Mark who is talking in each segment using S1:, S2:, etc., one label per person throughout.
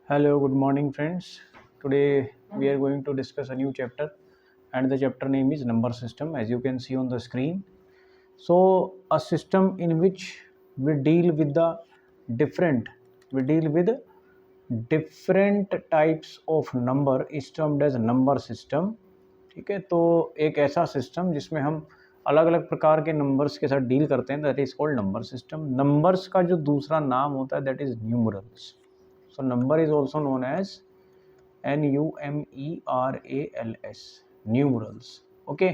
S1: Hello, good morning, friends. Today we are going to discuss a new chapter, and the chapter name is number system, as you can see on the screen. So, a system in which we deal with the different, we deal with different types of number is termed as number system. ठीक है, तो एक ऐसा system जिसमें हम अलग अलग प्रकार के नंबर्स के साथ डील करते हैं, that is called number system. Numbers का जो दूसरा नाम होता है that is numerals. So number is also known as NUMERALS, numerals. Okay,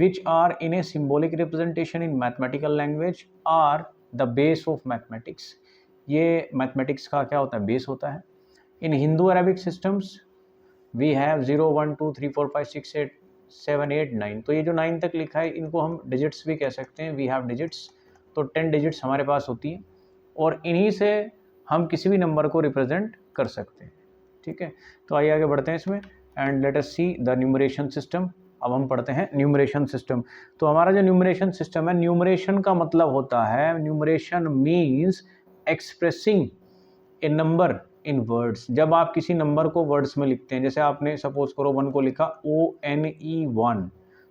S1: which are in a symbolic representation in mathematical language are the base of mathematics. ये mathematics का क्या होता है? Base होता है. In Hindu Arabic systems we have 0 1 2 3 4 5 6 8 7 8 9. तो ये जो 9 तक लिखा है इनको हम digits भी कह सकते हैं. We have digits. तो 10 digits हमारे पास होती है और इन्हीं से हम किसी भी नंबर को रिप्रेजेंट कर सकते हैं. ठीक है, तो आइए आगे बढ़ते हैं इसमें and let us see the numeration system. अब हम पढ़ते हैं न्यूमरेशन सिस्टम. तो हमारा जो न्यूमरेशन सिस्टम है, न्यूमरेशन का मतलब होता है, numeration means expressing A number in words. जब आप किसी नंबर को वर्ड्स में लिखते हैं, जैसे आपने सपोज करो 1 को लिखा ONE1,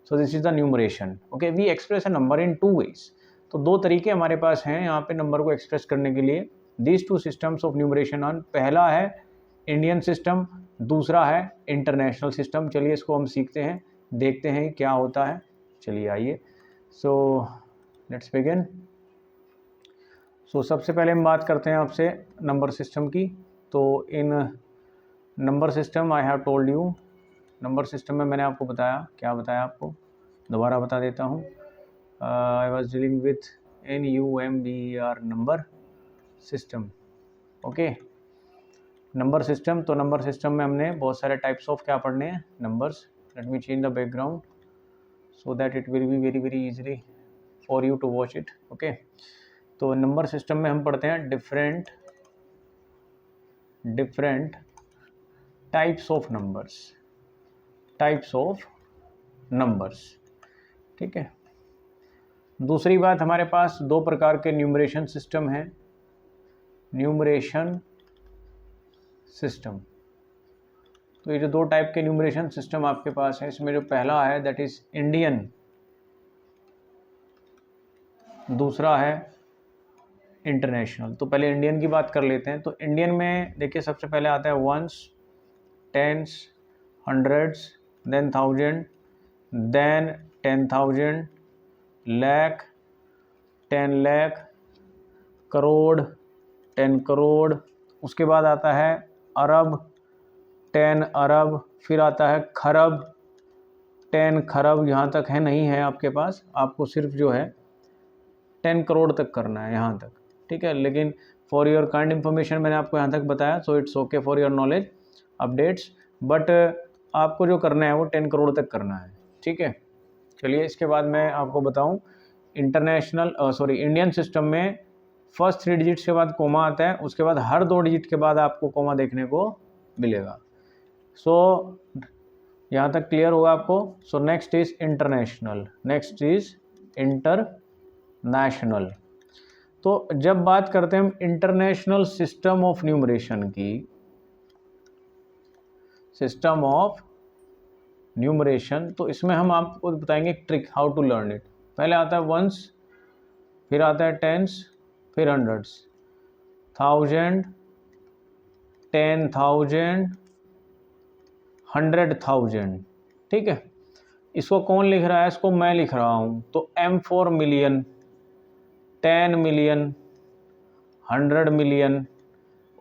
S1: so this is the numeration. Okay, we express a number in 2 ways. तो 2 तरीके हमारे पास हैं यहाँ पे नंबर को एक्सप्रेस करने के लिए. These 2 systems of numeration on, पहला है इंडियन सिस्टम, दूसरा है इंटरनेशनल सिस्टम. चलिए इसको हम सीखते हैं, देखते हैं क्या होता है. चलिए आइए. So let's begin. सो सबसे पहले हम बात करते हैं आपसे नंबर सिस्टम की. तो in number system I have told you, number system में मैंने आपको बताया, क्या बताया आपको, दोबारा बता देता हूँ. I was dealing with NUMBER number system. Okay, number system. तो नंबर सिस्टम में हमने बहुत सारे टाइप्स ऑफ क्या पढ़ने हैं, numbers. Let me change the background so that it will be very very easily for you to watch it. Okay, तो number system में हम पढ़ते हैं डिफरेंट टाइप्स ऑफ नंबर्स. ठीक है, दूसरी बात, हमारे पास 2 प्रकार के न्यूमरेशन सिस्टम हैं. न्यूमरेशन सिस्टम, तो ये जो 2 टाइप के न्यूमरेशन सिस्टम आपके पास है, इसमें जो पहला है दैट इज इंडियन, दूसरा है इंटरनेशनल. तो पहले इंडियन की बात कर लेते हैं. तो इंडियन में देखिए सबसे पहले आता है ones, tens, hundreds, then thousand, then 10,000, lakh, 10 lakh, crore, 10 crore. उसके बाद आता है अरब, 10 अरब. फिर आता है खरब, 10 खरब. यहाँ तक है नहीं है आपके पास, आपको सिर्फ जो है 10 करोड़ तक करना है यहाँ तक. ठीक है, लेकिन फॉर योर काइंड इन्फॉर्मेशन मैंने आपको यहाँ तक बताया, so it's okay for your knowledge updates. But आपको जो करना है वो 10 करोड़ तक करना है. ठीक है, चलिए इसके बाद मैं आपको बताऊँ. इंडियन सिस्टम में फर्स्ट 3 डिजिट्स के बाद कोमा आता है, उसके बाद हर 2 डिजिट के बाद आपको कोमा देखने को मिलेगा. सो यहाँ तक क्लियर होगा आपको. So next is international. तो जब बात करते हैं हम इंटरनेशनल सिस्टम ऑफ न्यूमरेशन की, सिस्टम ऑफ न्यूमरेशन, तो इसमें हम आपको बताएंगे trick how to learn it. पहले आता है वंस, फिर आता है टेंस, फिर हंड्रेड्स, 1000, 10,000, 100,000. ठीक है, इसको कौन लिख रहा है, इसको मैं लिख रहा हूँ. तो M for million, 10 million, 100 million.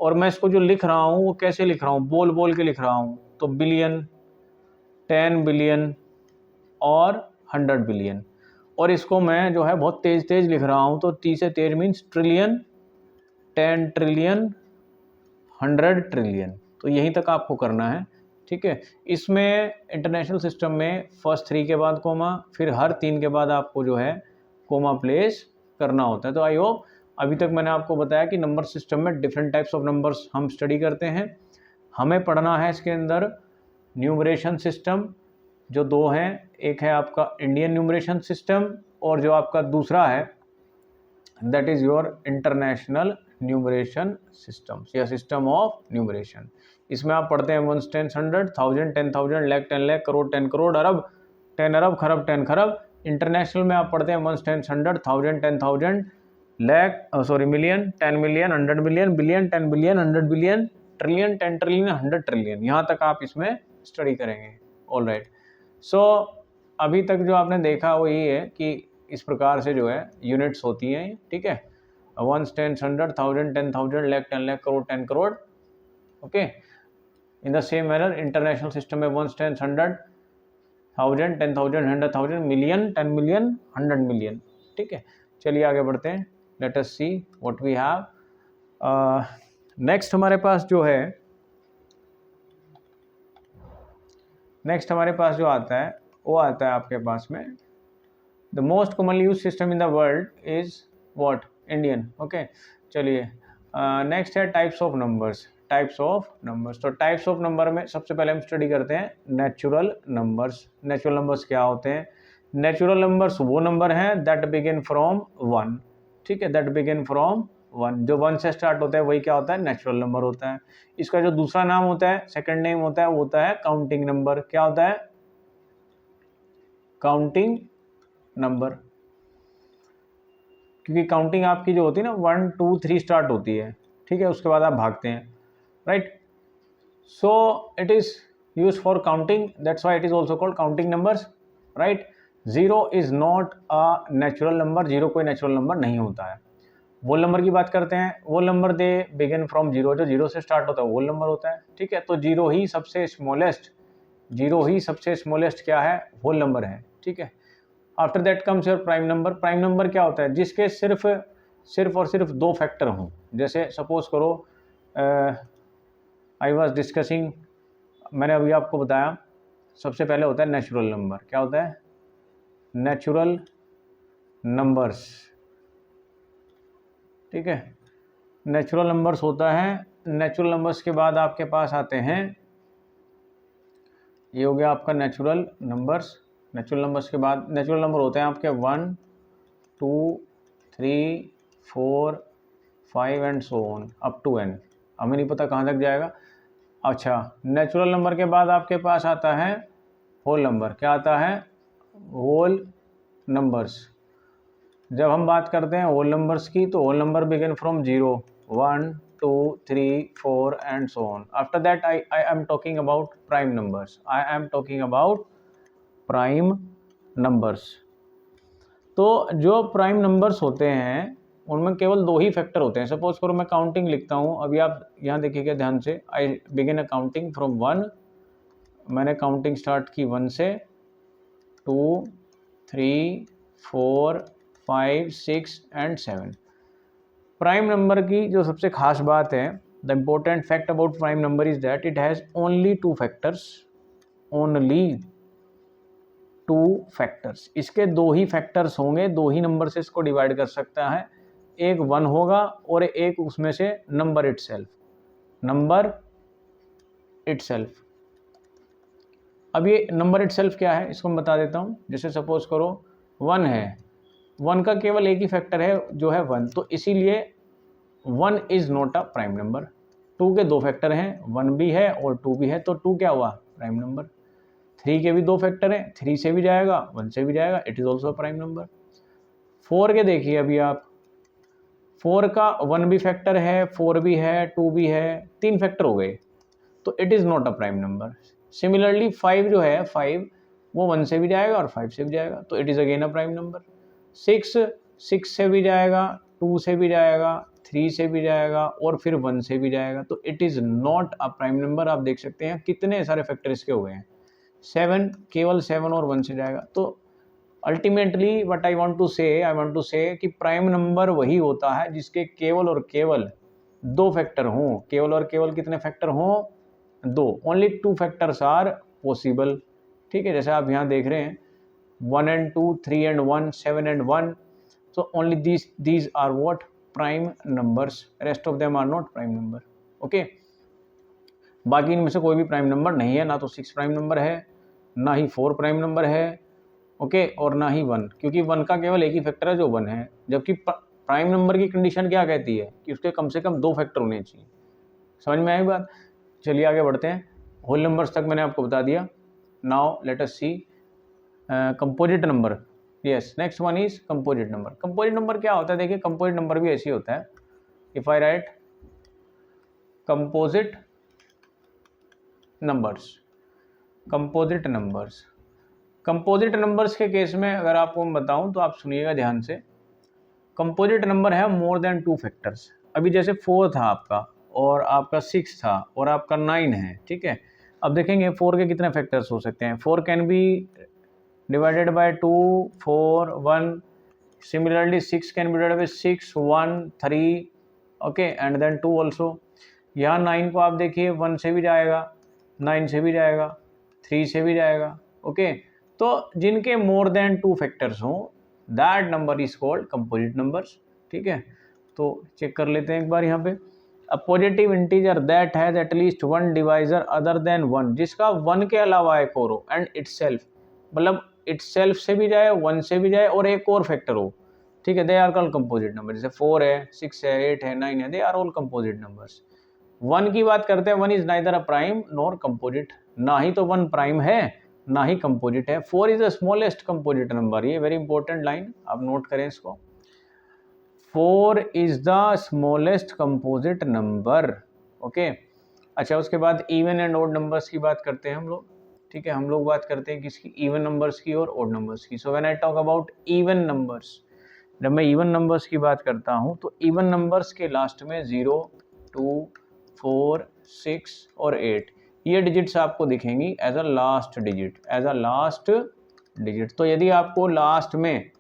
S1: और मैं इसको जो लिख रहा हूँ वो कैसे लिख रहा हूँ, बोल बोल के लिख रहा हूँ. तो बिलियन, 10 बिलियन और 100 बिलियन. और इसको मैं जो है बहुत तेज़ तेज़ लिख रहा हूँ. तो टी से तेज मीन्स ट्रिलियन, 10 ट्रिलियन, 100 ट्रिलियन. तो यहीं तक आपको करना है. ठीक है, इसमें इंटरनेशनल सिस्टम में फर्स्ट 3 के बाद कोमा, फिर हर 3 के बाद आपको जो है कोमा प्लेस करना होता है. तो आई होप अभी तक मैंने आपको बताया कि नंबर सिस्टम में डिफरेंट टाइप्स ऑफ नंबर्स हम स्टडी करते हैं. हमें पढ़ना है इसके अंदर न्यूमरेशन सिस्टम जो 2 हैं. एक है आपका इंडियन न्यूमरेशन सिस्टम और जो आपका दूसरा है that is your international numeration systems या सिस्टम ऑफ न्यूमरेशन। इसमें आप पढ़ते हैं ones, tens, hundred, thousand, 10,000, lakh, 10 lakh, crore, 10 crore, अरब, 10 अरब, खरब, 10 खरब। इंटरनेशनल में आप पढ़ते हैं ones, tens, hundred, thousand, 10,000, lakh, million, 10 million, 100 million, billion, 10 billion, 100 billion, trillion, 10 trillion, 100 trillion, यहाँ तक आप इसमें स्टडी करेंगे। All right. सो अभी तक जो आपने देखा वो ये है कि इस प्रकार से जो है यूनिट्स होती हैं, ठीक है, ones, tens, hundred, thousand, 10,000, lakh, 10 lakh, crore, 10 crore. Okay, in the same manner international system में ones, tens, hundred, thousand, 10,000, 100,000, million, 10 million, 100 million. ठीक है, चलिए आगे बढ़ते हैं। Let us see what we have. Next हमारे पास जो है, नेक्स्ट हमारे पास जो आता है वो आता है आपके पास में the most commonly use system in the world is what, Indian. Okay, चलिए नेक्स्ट है types of numbers. Types of numbers, तो टाइप्स ऑफ नंबर में सबसे पहले हम स्टडी करते हैं नेचुरल नंबर्स। नेचुरल नंबर्स क्या होते हैं? नेचुरल नंबर्स वो नंबर हैं दैट बिगिन फ्रॉम वन। ठीक है, दैट बिगिन फ्रॉम वन, जो वन से स्टार्ट होता है वही क्या होता है? नेचुरल नंबर होता है। इसका जो दूसरा नाम होता है, सेकंड नेम होता है, वो होता है काउंटिंग नंबर। क्या होता है? Counting number. क्योंकि काउंटिंग आपकी जो होती है ना 1 2 3 स्टार्ट होती है, ठीक है, उसके बाद आप भागते हैं, right. So it is use for counting, that's why it is also called counting numbers, right. Zero is not a natural number, zero कोई नेचुरल नंबर नहीं होता है। वोल नंबर की बात करते हैं, whole number they begin from zero, जो zero से स्टार्ट होता है वोल नंबर होता है, ठीक है। तो जीरो ही सबसे स्मॉलेस्ट, जीरो ही सबसे स्मॉलेस्ट क्या है? होल नंबर है, ठीक है। After that comes your prime number. Prime number क्या होता है? जिसके सिर्फ और सिर्फ दो फैक्टर हों। जैसे सपोज करो आई वाज डिस्कसिंग, मैंने अभी आपको बताया, सबसे पहले होता है नेचुरल नंबर। क्या होता है? नेचुरल नंबर्स, ठीक है, नेचुरल नंबर्स होता है। नेचुरल नंबर्स के बाद आपके पास आते हैं, ये हो गया आपका नेचुरल नंबर्स। नेचुरल नंबर्स के बाद नेचुरल नंबर होते हैं आपके 1 2 3 4 5 and so on up to n। हमें नहीं पता कहाँ तक जाएगा। अच्छा, नेचुरल नंबर के बाद आपके पास आता है होल नंबर। क्या आता है? Whole numbers. जब हम बात करते हैं होल नंबर्स की, तो whole number begin from 0 1 2 3 4 and so on. After that I am talking about prime numbers. I am talking about prime numbers. तो जो प्राइम नंबर्स होते हैं उनमें केवल दो ही फैक्टर होते हैं। सपोज करो मैं काउंटिंग लिखता हूँ, अभी आप यहाँ देखिएगा ध्यान से, I begin a counting from 1, मैंने काउंटिंग स्टार्ट की 1 से, 2 3 4 5 6 and 7। प्राइम नंबर की जो सबसे खास बात है, the important fact about prime number is that it has only two factors, only two factors. इसके दो ही फैक्टर्स होंगे, दो ही नंबर से इसको डिवाइड कर सकता है। एक 1 होगा और एक उसमें से नंबर इटसेल्फ, नंबर इटसेल्फ। अब ये नंबर इटसेल्फ क्या है इसको मैं बता देता हूँ। जैसे सपोज करो 1 है, 1 का केवल एक ही फैक्टर है जो है 1, तो इसीलिए 1 is not a prime number. 2 के दो फैक्टर हैं, 1 भी है और 2 भी है, तो 2 क्या हुआ? Prime number. 3 के भी दो फैक्टर हैं, 3 से भी जाएगा 1 से भी जाएगा, it is also prime number. 4 के देखिए अभी आप, 4 का 1 भी फैक्टर है, 4 भी है, 2 भी है, 3 फैक्टर हो गए, तो it is not a prime number. Similarly 5 जो है, 5 वो 1 से भी जाएगा और 5 से भी जाएगा, तो it is again a prime number. 6 से भी जाएगा, 2 से भी जाएगा, 3 से भी जाएगा और फिर 1 से भी जाएगा, तो it is not a prime number. आप देख सकते हैं कितने सारे फैक्टर इसके हो गए हैं। 7 केवल 7 और 1 से जाएगा। तो ultimately what I want to say कि प्राइम नंबर वही होता है जिसके केवल और केवल दो फैक्टर हों। केवल और केवल कितने फैक्टर हों? 2। ओनली 2 फैक्टर्स आर पॉसिबल, ठीक है। जैसे आप यहाँ देख रहे हैं 1 and 2, 3 and 1, 7 and 1. So only these are what? Prime numbers. Rest of them are not prime number. Okay. बाकी इनमें से कोई भी प्राइम नंबर नहीं है, ना तो 6 प्राइम नंबर है, ना ही 4 प्राइम नंबर है, ओके, और ना ही 1, क्योंकि 1 का केवल एक ही फैक्टर है जो 1 है, जबकि प्राइम नंबर की कंडीशन क्या कहती है कि उसके कम से कम 2 फैक्टर होने चाहिए। समझ में आई बात? चलिए आगे बढ़ते हैं। होल नंबर्स तक मैंने आपको बता दिया। Now let us see composite number. Yes, next one is composite number. Composite number क्या होता है? देखिए कंपोजिट नंबर भी ऐसी होता है। If I right composite numbers, composite numbers, composite numbers के केस में अगर आपको मैं बताऊं तो आप सुनिएगा ध्यान से। कंपोजिट नंबर है मोर देन 2 फैक्टर्स। अभी जैसे 4 था आपका और आपका 6 था और आपका 9 है, ठीक है। अब देखेंगे 4 के कितने फैक्टर्स हो सकते हैं। 4 can be divided by 2, 4, 1। Similarly 6 can be divided by 6, 1, 3, okay, and then 2 also. यहाँ 9 को आप देखिए 1 से भी जाएगा, 9 से भी जाएगा, 3 से भी जाएगा, ओके। तो जिनके मोर देन 2 फैक्टर्स हों that number is called composite numbers, ठीक है। तो चेक कर लेते हैं एक बार यहाँ पे। A positive integer that has at least 1 divisor other than 1, जिसका 1 के अलावा एक और हो, एंड इटसेल्फ, मतलब इटसेल्फ से भी जाए, 1 से भी जाए और एक और फैक्टर हो, ठीक है, they are called composite number. जैसे 4 है, 6 है, 8 है, 9 है, they are all composite numbers. 1 की बात करते हैं, 1 is neither a prime nor composite, ना ही तो 1 प्राइम है ना ही कंपोजिट है। 4 is the smallest composite number. ये वेरी इंपॉर्टेंट लाइन, आप नोट करें इसको। 4 is the smallest composite number, okay. अच्छा, उसके बाद इवन एंड ऑड नंबर्स की बात करते हैं हम लोग, ठीक है। हम लोग बात करते हैं किसकी? इवन नंबर्स की और ऑड नंबर्स की। So when I talk about even numbers, जब मैं इवन नंबर्स की बात करता हूं तो इवन नंबर्स के लास्ट में 0, 2, 4, 6 और 8 ये डिजिट्स आपको दिखेंगी as a last digit, as a last digit. तो यदि आपको लास्ट में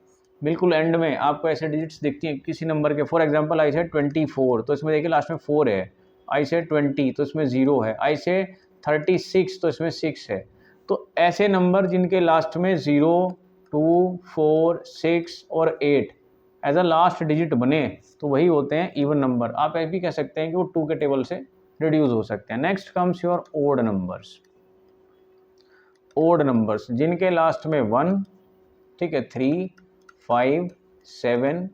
S1: बिल्कुल एंड में आपको ऐसे डिजिट्स दिखती हैं किसी नंबर के, फॉर एग्जांपल आई से 24, तो इसमें देखिए लास्ट में 4 है। आई से 20 तो इसमें 0 है। आई से 36 तो इसमें 6 है। तो ऐसे नंबर जिनके लास्ट में 0, 2, 4, 6 और 8 एज अ लास्ट डिजिट बने तो वही होते हैं इवन नंबर। आप ये भी कह सकते हैं कि वो 2 के टेबल से रिड्यूस हो सकते हैं। Next comes your odd numbers. Odd numbers जिनके लास्ट में 1, ठीक है, 3, 5, 7,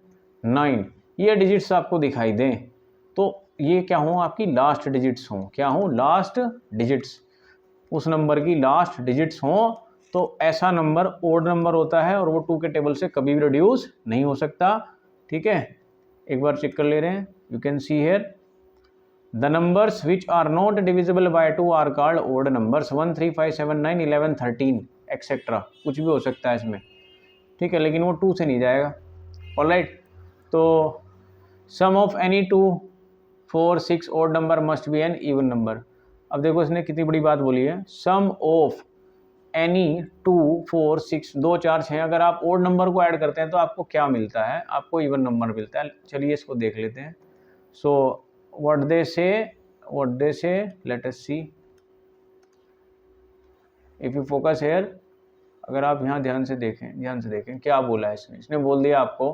S1: 9 ये डिजिट्स आपको दिखाई दें तो ये क्या हों? आपकी लास्ट डिजिट्स हों। क्या हों? Last digits. उस नंबर की लास्ट डिजिट्स हों तो ऐसा नंबर ओड नंबर होता है और वो 2 के टेबल से कभी भी रिड्यूस नहीं हो सकता, ठीक है। एक बार चेक कर ले रहे हैं। You can see here the numbers which are not divisible by 2 are called odd numbers। 1, 3, 5, 7, 9, 11, 13 etcetera कुछ भी हो सकता है इसमें, ठीक है, लेकिन वो 2 से नहीं जाएगा। ऑलराइट, तो सम of any 2, 4, 6 odd number must be an even number। अब देखो इसने कितनी बड़ी बात बोली है। सम ऑफ एनी 2, 4, 6, 2, 4, 6 अगर आप ओड नंबर को ऐड करते हैं तो आपको क्या मिलता है? आपको इवन नंबर मिलता है। चलिए इसको देख लेते हैं। सो what they say, let us see। if you focus here, अगर आप यहाँ ध्यान से देखें क्या बोला है इसने। इसने बोल दिया आपको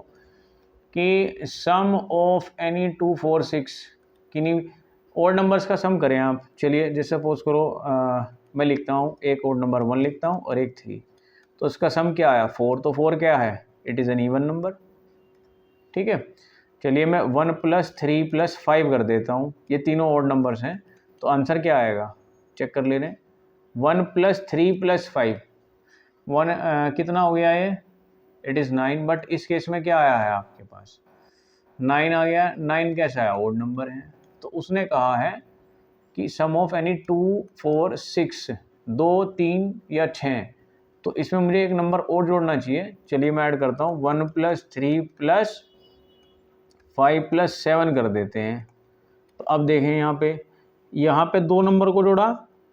S1: कि सम ऑफ एनी 2, 4, 6 किन्हीं ओड नंबर्स का सम करें आप। चलिए जैसे सपोज करो मैं लिखता हूँ एक ओड नंबर 1 लिखता हूँ और एक 3, तो इसका सम क्या आया? 4। तो 4 क्या है? It is an even number, ठीक है। चलिए मैं 1 + 3 + 5 कर देता हूँ, ये तीनों ओड नंबर्स हैं, तो आंसर क्या आएगा? चेक कर ले रहे हैं। 1 + 3 + 5 1 कितना हो गया ये? It is 9। बट इस केस में क्या आया है आपके पास? 9 आ गया। 9 कैसा है? ओड नंबर है। तो उसने कहा है कि सम ऑफ एनी 2, 4, 6 2, 3 या 6, तो इसमें मुझे एक नंबर और जोड़ना चाहिए। चलिए मैं ऐड करता हूँ 1 + 3 + 5 + 7 कर देते हैं। तो अब देखें यहाँ पे 2 नंबर को जोड़ा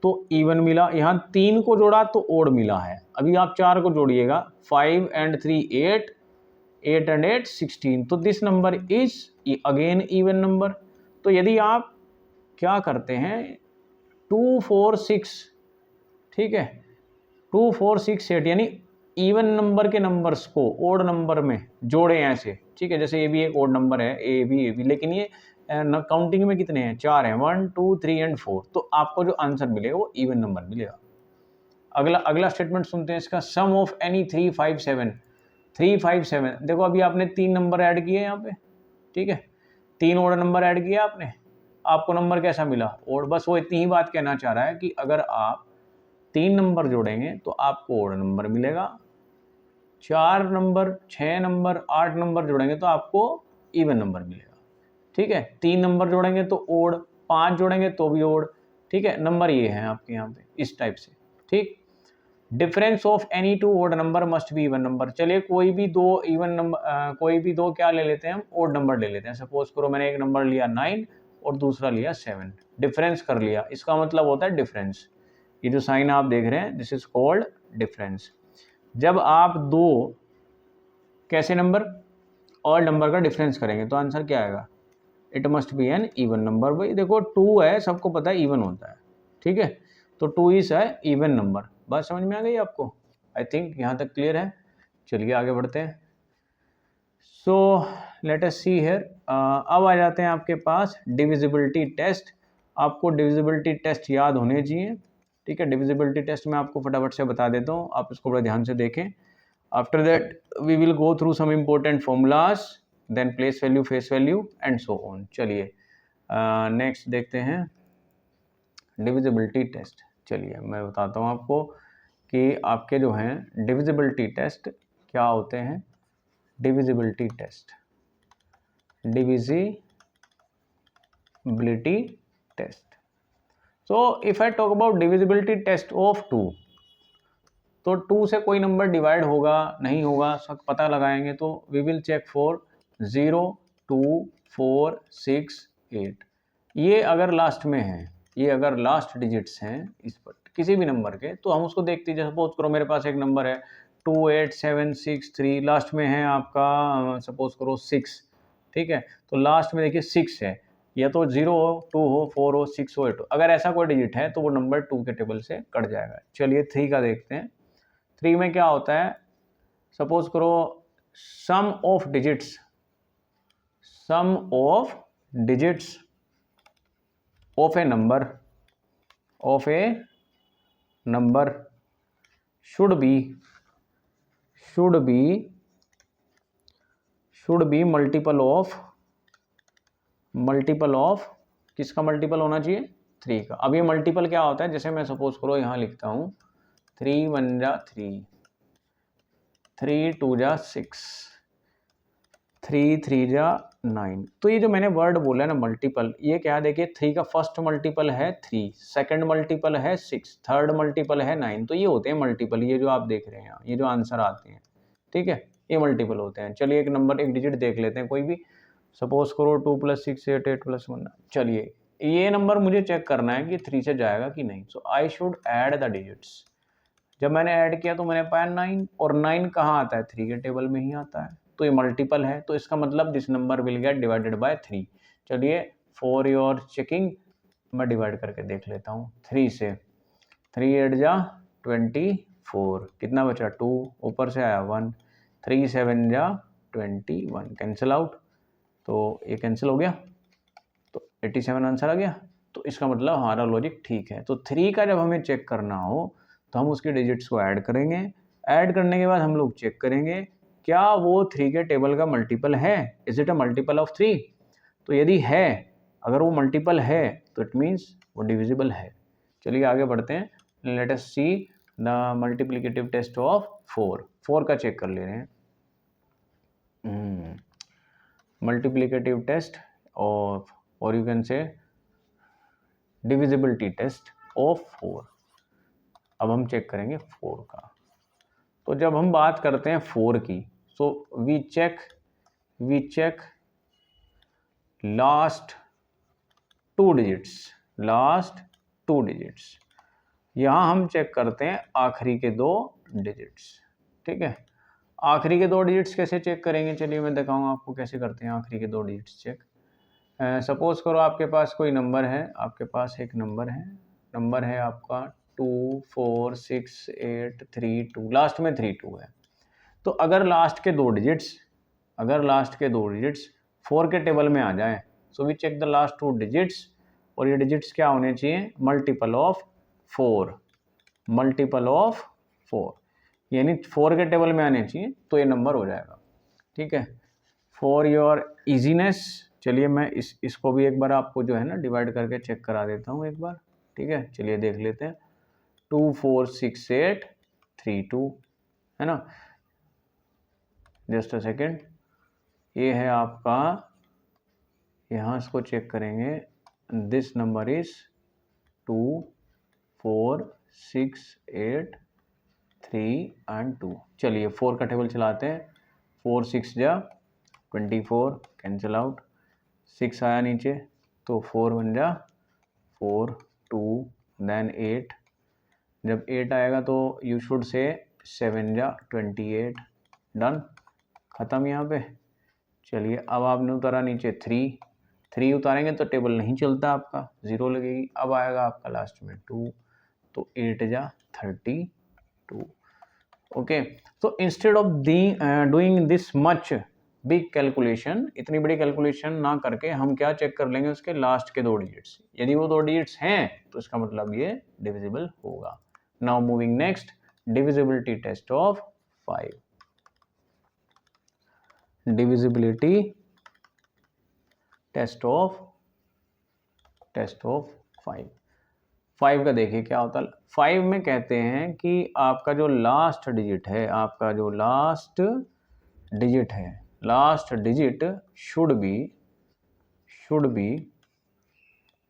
S1: तो इवन मिला, यहाँ 3 को जोड़ा तो ओड मिला है। अभी आप 4 को जोड़िएगा, 5 and 3 8, 8 and 8 16, तो this number is again even number. तो यदि आप क्या करते हैं 2, 4, 6, ठीक है, 2, 4, 6, 8 यानी इवन नंबर के नंबर्स को ओड नंबर में जोड़े ऐसे, ठीक है। जैसे ये भी एक ओड नंबर है, ए भी, लेकिन ये काउंटिंग में कितने हैं? 4 हैं, 1, 2, 3 and 4, तो आपको जो आंसर मिलेगा वो इवन नंबर मिलेगा। अगला स्टेटमेंट सुनते हैं इसका। सम ऑफ एनी 3, 5, 7 3, 5, 7। देखो अभी आपने 3 नंबर ऐड किए यहाँ पे, ठीक है, 3 ओड नंबर ऐड किया आपने, आपको नंबर कैसा मिला? ओड। बस वो इतनी ही बात कहना चाह रहा है कि अगर आप 3 नंबर जोड़ेंगे तो आपको ओड नंबर मिलेगा, 4 नंबर, 6 नंबर, 8 नंबर जोड़ेंगे तो आपको इवन नंबर मिलेगा। ठीक है, 3 नंबर जोड़ेंगे तो ओड, 5 जोड़ेंगे तो भी ओड। ठीक है, नंबर ये है आपके यहाँ पे इस टाइप से। ठीक, difference of any two odd number must be even number. चलिए कोई भी दो इवन नंबर, कोई भी दो क्या ले लेते हैं हम, ओड नंबर ले लेते हैं। सपोज करो मैंने एक नंबर लिया 9 और दूसरा लिया 7, डिफरेंस कर लिया, इसका मतलब होता है डिफरेंस। ये जो साइन आप देख रहे हैं दिस इज कॉल्ड डिफरेंस। जब आप दो कैसे नंबर, ऑड नंबर का डिफरेंस करेंगे तो आंसर क्या आएगा? It must be an even number. भाई देखो 2 है, सबको पता है इवन होता है। ठीक है, तो 2 इज है इवन नंबर। बात समझ में आ गई आपको? आई थिंक यहाँ तक क्लियर है। चलिए आगे बढ़ते हैं। So let us see here. अब आ जाते हैं आपके पास डिविजिबिलिटी टेस्ट। आपको डिविजिबिलिटी टेस्ट याद होने चाहिए। ठीक है, डिविजिबिलिटी टेस्ट मैं आपको फटाफट से बता देता हूँ, आप इसको बड़े ध्यान से देखें। After that we will go through some important formulas, then place value, face value and so on. चलिए नेक्स्ट देखते हैं डिविजिबिलिटी टेस्ट। चलिए मैं बताता हूँ आपको कि आपके जो हैं डिविजिबिलिटी टेस्ट क्या होते हैं। Divisibility test, divisibility test. So if I talk about divisibility test of 2, तो 2 से कोई नंबर डिवाइड होगा नहीं होगा सब पता लगाएंगे। तो वी विल चेक फॉर 0, 2, 4, 6, 8। ये अगर लास्ट में है, ये अगर लास्ट डिजिट्स हैं इस पर किसी भी नंबर के, तो हम उसको देखते हैं। सपोज करो मेरे पास एक नंबर है 28763, लास्ट में है आपका सपोज करो 6। ठीक है, तो लास्ट में देखिए 6 है, या तो 0 हो, 2 हो, 4 हो, 6 हो, 8 हो। अगर ऐसा कोई डिजिट है तो वो नंबर 2 के टेबल से कट जाएगा। चलिए 3 का देखते हैं। 3 में क्या होता है, सपोज करो sum of digits, sum of digits of a number, of a number should be multiple of किसका मल्टीपल होना चाहिए? 3 का। अब ये मल्टीपल क्या होता है, जैसे मैं सपोज करो यहाँ लिखता हूँ 3 1 जा 3, 3 2 जा 6, 3 3 जा 9। तो ये जो मैंने वर्ड बोला है ना मल्टीपल, ये क्या देखिए 3 का फर्स्ट मल्टीपल है 3, सेकंड मल्टीपल है 6, थर्ड मल्टीपल है 9। तो ये होते हैं मल्टीपल, ये जो आप देख रहे हैं यहाँ, ये जो आंसर आते हैं। ठीक है, ये मल्टीपल होते हैं। चलिए एक नंबर, एक डिजिट देख लेते हैं कोई भी। सपोज करो 2 + 6 8, 8 + 1। चलिए ये नंबर मुझे चेक करना है कि 3 से जाएगा कि नहीं। So I should add the digits. जब मैंने ऐड किया तो मैंने पाया 9, और 9 कहाँ आता है? 3 के टेबल में ही आता है। तो ये मल्टीपल है, तो इसका मतलब this number will get divided by 3। चलिए फॉर योर चेकिंग मैं डिवाइड करके देख लेता हूँ 3 से। 3 8 जा 24, कितना बचा? 2, ऊपर से आया 1, 3 7 जा 21, कैंसिल आउट, तो ये कैंसिल हो गया, तो 87 आंसर आ गया। तो इसका मतलब हमारा लॉजिक ठीक है। तो 3 का जब हमें चेक करना हो तो हम उसके डिजिट्स को ऐड करेंगे। ऐड करने के बाद हम लोग चेक करेंगे क्या वो 3 के टेबल का मल्टीपल है, is it a multiple of 3। तो यदि है, अगर वो मल्टीपल है तो इट मीन्स वो डिविजिबल है। चलिए आगे बढ़ते हैं। Let us see the multiplicative test of 4 का चेक कर ले रहे हैं। मल्टीप्लिकेटिव टेस्ट ऑफ, और you can say divisibility test of 4। अब हम चेक करेंगे 4 का। तो जब हम बात करते हैं 4 की, so we check last 2 digits. यहाँ हम चेक करते हैं आखिरी के 2 डिजिट्स। ठीक है, आखिरी के 2 डिजिट्स कैसे चेक करेंगे? चलिए मैं दिखाऊंगा आपको कैसे करते हैं आखिरी के 2 डिजिट्स चेक। सपोज करो आपके पास कोई नंबर है, आपके पास एक नंबर है आपका 2 4 6 8 3 2, लास्ट में 3 2 है। तो अगर लास्ट के 2 डिजिट्स 4 के टेबल में आ जाए, so we check the last 2 digits, और ये डिजिट्स क्या होने चाहिए? मल्टीपल ऑफ 4, यानी 4 के टेबल में आने चाहिए, तो ये नंबर हो जाएगा। ठीक है, फॉर योर इजीनेस चलिए मैं इसको भी एक बार आपको जो है ना डिवाइड करके चेक करा देता हूँ एक बार, ठीक है। चलिए देख लेते हैं, 2 4 6 8 3 2 है ना। जस्ट अ सेकेंड, ये है आपका, यहाँ इसको चेक करेंगे, दिस नंबर इज 2 4 6 8 3 एंड 2। चलिए 4 का टेबल चलाते हैं, 4 6 जा 24 कैंसिल आउट, 6 आया नीचे तो 4 बन जा 4 2 देन 8, जब 8 आएगा तो यू शुड से 7 जा 28, डन, ख़त्म यहाँ पे। चलिए अब आपने उतारा नीचे 3 उतारेंगे तो टेबल नहीं चलता आपका, 0 लगेगी। अब आएगा आपका लास्ट में 2, तो 8 जा 32। ओके, तो instead of doing this much big calculation, इतनी बड़ी कैलकुलेशन ना करके हम क्या चेक कर लेंगे, उसके लास्ट के 2 डिजिट्स, यदि वो 2 डिजिट्स हैं तो इसका मतलब ये डिविजिबल होगा। Now moving next, divisibility test of 5। Divisibility test of 5 का देखिए क्या होता है। 5 में कहते हैं कि आपका जो लास्ट डिजिट है, आपका जो लास्ट डिजिट शुड बी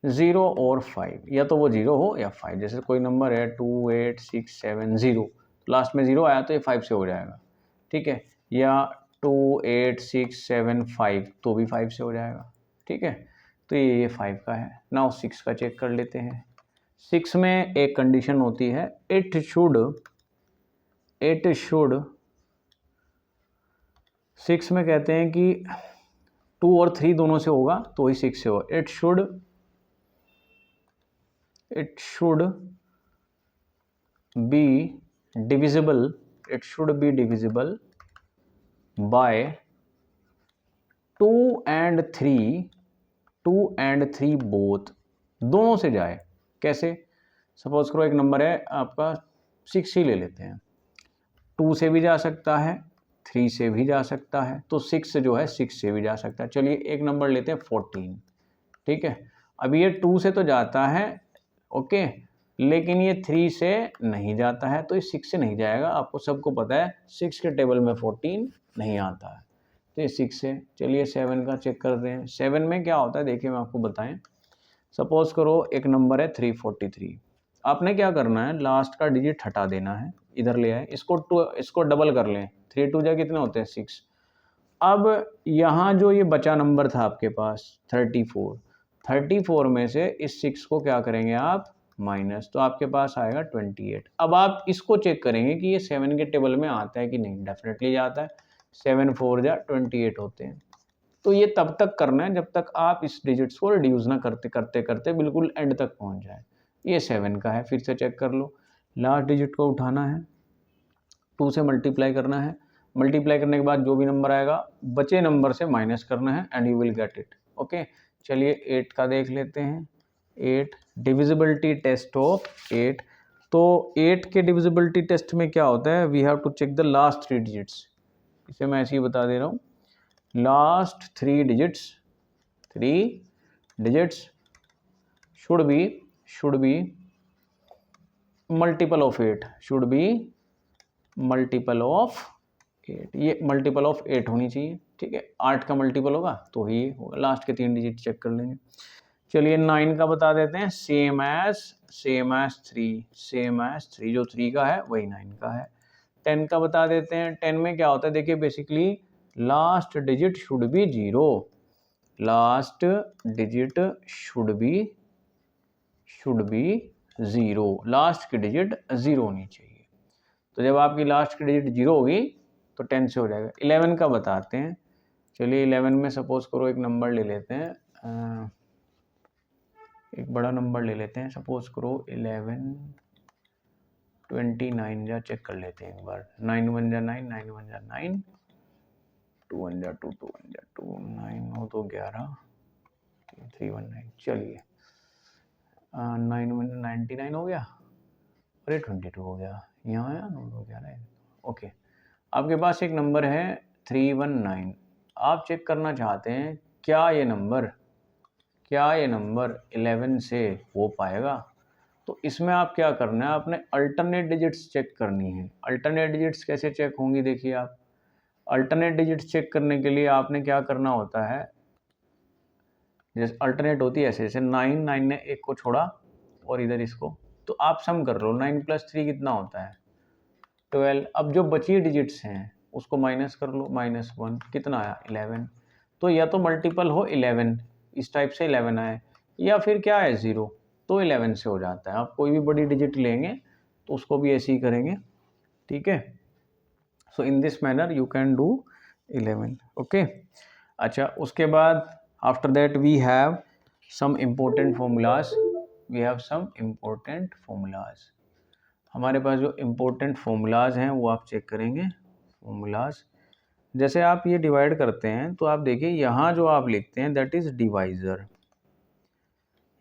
S1: 0 और 5, या तो वो 0 हो या 5। जैसे कोई नंबर है 2 8 6 7 0, लास्ट में 0 आया तो ये 5 से हो जाएगा, ठीक है। या 2 8 6 7 5 तो भी 5 से हो जाएगा, ठीक है। तो ये 5 का है। नाउ 6 का चेक कर लेते हैं। 6 में एक कंडीशन होती है, इट शुड 6 में कहते हैं कि 2 और 3 दोनों से होगा तो ही 6 से होगा। It should be divisible by 2 and 3 both, दोनों से जाए। कैसे? सपोज करो एक नंबर है आपका 6 ही ले लेते हैं, 2 से भी जा सकता है, 3 से भी जा सकता है, तो 6 जो है 6 से भी जा सकता है। चलिए एक नंबर लेते हैं 14, ठीक है। अब ये 2 से तो जाता है, ओके, लेकिन ये 3 से नहीं जाता है, तो ये 6 से नहीं जाएगा। आपको सबको पता है 6 के टेबल में 14 नहीं आता है, तो ये 6 से। चलिए 7 का चेक करते हैं। 7 में क्या होता है देखिए मैं आपको बताएं। सपोज करो एक नंबर है 343, आपने क्या करना है, लास्ट का डिजिट हटा देना है, इधर ले आए, इसको डबल कर लें, 3 2 जा कितने होते हैं 6। अब यहाँ जो ये बचा नंबर था आपके पास 34 में से इस 6 को क्या करेंगे आप, माइनस, तो आपके पास आएगा 28। अब आप इसको चेक करेंगे कि ये 7 के टेबल में आता है कि नहीं, डेफिनेटली जाता है, 7 4 जा 28 होते हैं। तो ये तब तक करना है जब तक आप इस डिजिट्स को रिड्यूस ना करते बिल्कुल एंड तक पहुंच जाए। ये 7 का है, फिर से चेक कर लो, लास्ट डिजिट को उठाना है, 2 से मल्टीप्लाई करना है, मल्टीप्लाई करने के बाद जो भी नंबर आएगा बचे नंबर से माइनस करना है and you will get it. Okay, चलिए 8 का देख लेते हैं। 8 डिविजिबिलिटी टेस्ट ऑफ 8। तो 8 के डिविजिबिलिटी टेस्ट में क्या होता है, we have to check the last 3 digits. इसे मैं ऐसे ही बता दे रहा हूँ, last 3 digits should be multiple of 8, ये मल्टीपल ऑफ 8 होनी चाहिए, ठीक है। 8 का मल्टीपल होगा तो ही होगा। लास्ट के 3 डिजिट चेक कर लेंगे। चलिए 9 का बता देते हैं, सेम एज 3, जो 3 का है वही 9 का है। 10 का बता देते हैं। 10 में क्या होता है देखिए, basically last digit should be 0, last digit should be 0, last की डिजिट 0 होनी चाहिए। तो जब आपकी लास्ट की डिजिट 0 होगी तो 10 से हो जाएगा। 11 का बताते हैं। चलिए 11 में सपोज करो एक नंबर ले लेते हैं, एक बड़ा नंबर ले लेते हैं, सपोज करो 11 29 जा चेक कर लेते हैं एक बार। 9 1 जा 9, 9 1 जा 9, 2 1 जा 2, 2 1 जा 2, 9 हो तो 11, 3 1 9। चलिए 9 1 99 हो गया, अरे 22 हो गया, यहाँ आया 9 2 11। ओके, आपके पास एक नंबर है 319, आप चेक करना चाहते हैं क्या ये नंबर 11 से हो पाएगा, तो इसमें आप क्या करना है, आपने अल्टरनेट डिजिट्स चेक करनी है। अल्टरनेट डिजिट्स कैसे चेक होंगी, देखिए आप अल्टरनेट डिजिट्स चेक करने के लिए आपने क्या करना होता है, जैसे अल्टरनेट होती है ऐसे, जैसे 9 ने एक को छोड़ा और इधर इसको, तो आप सम कर लो 9 + 3 कितना होता है 12। अब जो बची डिजिट्स हैं उसको माइनस कर लो, -1 कितना आया 11। तो या तो मल्टीपल हो 11, इस टाइप से 11 आए, या फिर क्या है 0, तो 11 से हो जाता है। आप कोई भी बड़ी डिजिट लेंगे तो उसको भी ऐसे ही करेंगे, ठीक है। So in this manner you can do 11, okay. अच्छा, उसके बाद after that we have some important formulas, हमारे पास जो इम्पोर्टेंट फॉर्मूलाज हैं वो आप चेक करेंगे। फॉर्मूलाज जैसे आप ये डिवाइड करते हैं तो आप देखिए यहाँ जो आप लिखते हैं दैट इज डिवाइजर,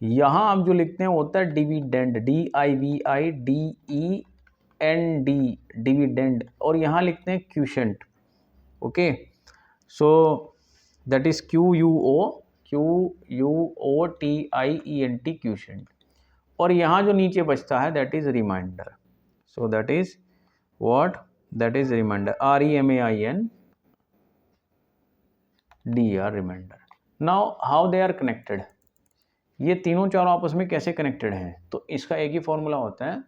S1: यहाँ आप जो लिखते हैं होता है डिविडेंड, DIVIDEND, डिविडेंड, और यहाँ लिखते हैं quotient, okay. So that is QUOTIENT quotient, और यहाँ जो नीचे बचता है that is reminder. So that is what, that is reminder, REMAINDER, reminder. Now how they are connected, ये तीनों चारों आपस में कैसे कनेक्टेड हैं, तो इसका एक ही फॉर्मूला होता है